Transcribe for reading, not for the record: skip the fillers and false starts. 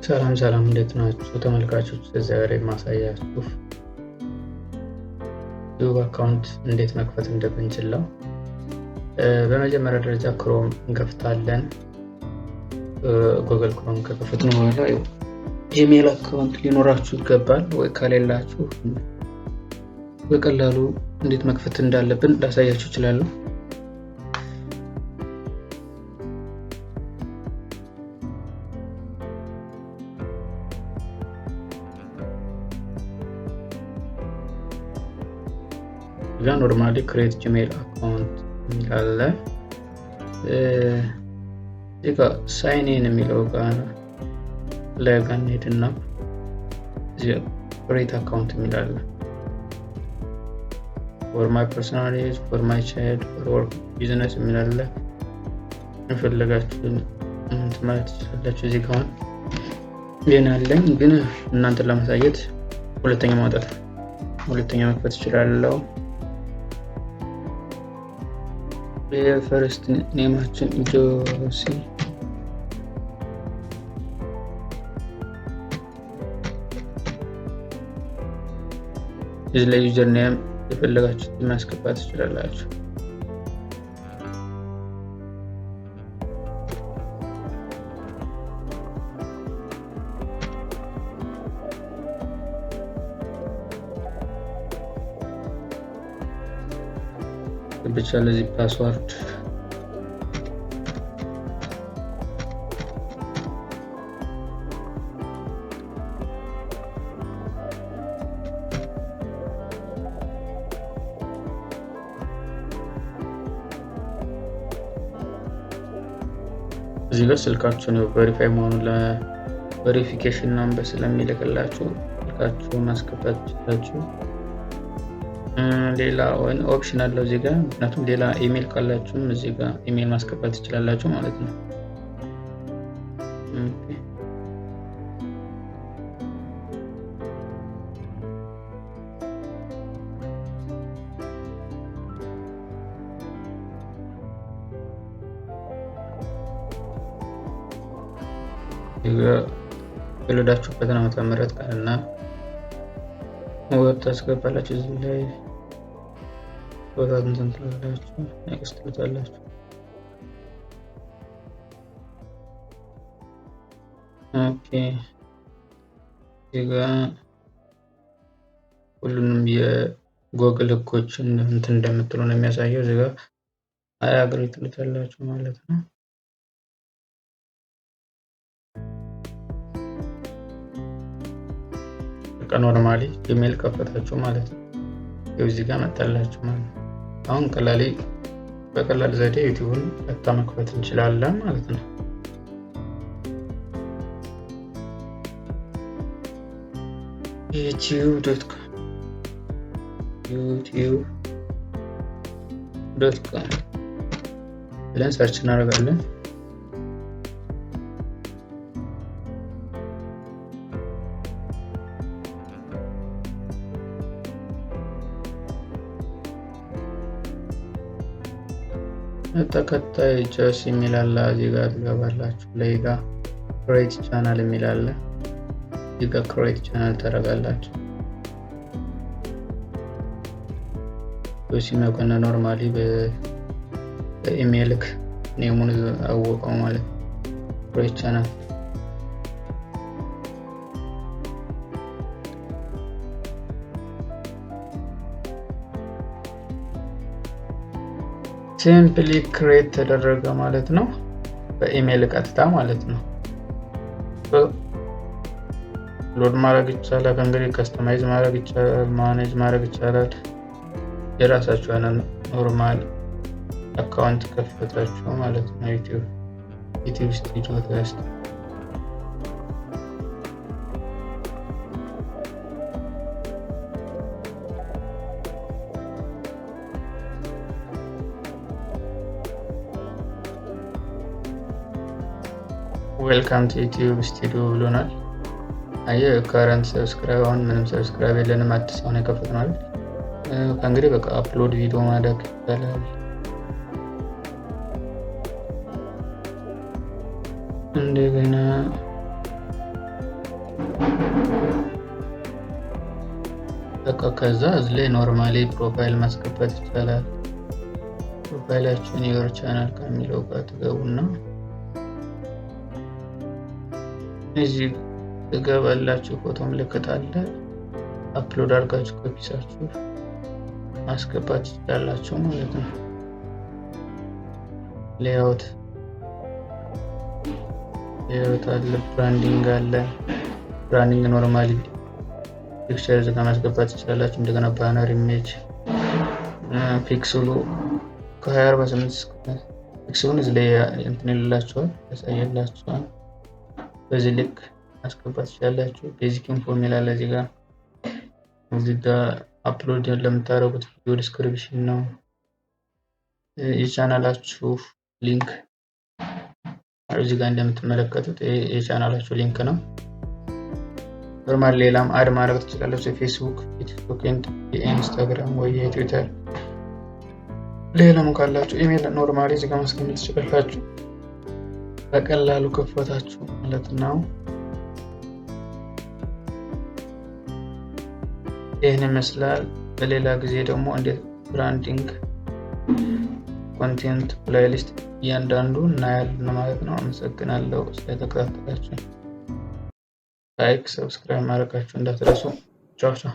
ሰላም እንዴት ናችሁ ተመልካቾች? ዛሬ ማሳያችሁ ዩቲዩብ አካውንት እንዴት መክፈት እንደምንችል ነው። በመጀመሪያ ደረጃ ክሮም እንከፍታለን። ጉግል ክሮም ከከፈትን በኋላ ኢሜል አካውንት ሊኖራችሁ ይገባል፣ ወይ ከሌላችሁ በቀላሉ እንዴት መክፈት እንዳለብን ላሳያችሁ እችላለሁ። ኖርማሊ ክሬት ጂሜል አካውንት ይላል። እዚህ ጋር ሳይን ኢን የሚለው ጋር ላይ ጋር እንሄድና እዚህ ክሬት አካውንት ይላል። ፎር ማይ ፐርሰናል ዩዝ፣ ፎር ማይ ቻይልድ፣ ፎር ወርክ ቢዝነስ ይላል። የፈለጋችሁን ማለት ትችላላችሁ። እዚህ ጋር ግን አለኝ፣ ግን እናንተን ለማሳየት ሁለተኛ መክፈት እችላለሁ። የፈርስት ኔማችን ጆሲ፣ እዚህ ላይ ዩዘር ኔም የፈለጋችሁትን ማስገባት ትችላላችሁ። ብቻ ለዚህ ፓስወርድ እዚህ ጋር ስልካችሁን ቬሪፋይ መሆኑን ለቬሪፊኬሽን ናምበር ስለሚልክላችሁ ስልካችሁን ማስገባት ትችላላችሁ። ሌላ ወይን ኦፕሽን አለው እዚህ ጋር፣ ምክንያቱም ሌላ ኢሜል ካላችሁም እዚህ ጋር ኢሜል ማስገባት ትችላላችሁ ማለት ነው። የወለዳችሁበትን ዓመተ ምህረት ቀንና ወጥ ታስገባላችሁ። እዚህ ላይ ቦታ እንትን ትላላችሁ፣ ኔክስት ትላላችሁ። ኦኬ እዚህ ሁሉንም የጎግል ህጎችን እንትን እንደምትሉ ነው የሚያሳየው። እዚህ ጋር አያግሪ ትላላችሁ ማለት ነው። ኖርማሊ ኢሜል ከፈታችሁ ማለት ነው። እዚህ ጋር መጣላችሁ ማለት ነው። አሁን በቀላል ዘዴ ዩቲዩብን መክፈት እንችላለን ማለት ነው። youtube.com ብለን ሰርች እናደርጋለን። ተከታይ ጆሲ የሚል አለ። እዚህ ጋር ትገባላችሁ። ላይ ጋር ክሬት ቻናል የሚል አለ። እዚህ ጋር ክሬት ቻናል ታደርጋላችሁ። ጆሲ መቆና ኖርማሊ በኢሜል ኔሙን አወቀው ማለት ክሬት ቻናል ሲምፕሊ ክሬት ተደረገ ማለት ነው። በኢሜል ቀጥታ ማለት ነው። ሎድ ማድረግ ይቻላል። እንግዲህ ከስተማይዝ ማድረግ ይቻላል፣ ማኔጅ ማድረግ ይቻላል። የራሳችሁ የሆነ ኖርማል አካውንት ከፈታችሁ ማለት ነው። ዩቲዩብ ስቱዲዮ ተስት ዌልካም ቱ ዩቲዩብ ስቱዲዮ ብሎናል። ከረንት ሰብስክራይብ አሁን ምንም ሰብስክራይብ የለንም፣ አዲስ አሁን የከፈትነው አይደል። ከእንግዲህ በቃ አፕሎድ ቪዲዮ ማድረግ ይቻላል። እንደገና በቃ ከዛ እዚህ ላይ ኖርማሊ ፕሮፋይል ማስገባት ይቻላል። ፕሮፋይላችሁን የወር ቻናል ከሚለው ጋር ትገቡና እዚህ ትገባላችሁ። ፎቶ ምልክት አለ። አፕሎድ አድርጋችሁ ከፒሳችሁ ማስገባት ትችላላችሁ ማለት ነው። ሌአውት አለ፣ ብራንዲንግ አለ። ብራንዲንግ ኖርማሊ ፒክቸር እዚህ ጋር ማስገባት ትችላላችሁ። እንደገና ባነር ኢሜጅ ፒክስሉ ከ2048 ፒክስሉን እዚህ ላይ እንትን ይላችኋል፣ ያሳየላችኋል። በዚህ ልክ ማስገባት ትችላላችሁ። ቤዚክ ኢንፎ ይላል እዚህ ጋር አፕሎድ ለምታደርጉት ቪዲዮ ዲስክሪፕሽን ነው። የቻናላችሁ ሊንክ እዚህ ጋር እንደምትመለከቱት የቻናላችሁ ሊንክ ነው። ኖርማል ሌላም አድ ማድረግ ትችላላችሁ። የፌስቡክ፣ የቲክቶክ፣ የኢንስታግራም ወይ የትዊተር ሌላም ካላችሁ ኢሜል ኖርማሊ እዚህ ጋር ማስቀመጥ ትችላላችሁ። በቀላሉ ከፈታችሁ ማለት ነው። ይህን ይመስላል። በሌላ ጊዜ ደግሞ እንዴት ብራንዲንግ ኮንቴንት ፕሌሊስት እያንዳንዱ እናያለን ማለት ነው። አመሰግናለሁ ስለተከታተላችሁ። ላይክ፣ ሰብስክራይብ ማድረጋችሁ እንዳትረሱ። ቻው ቻው።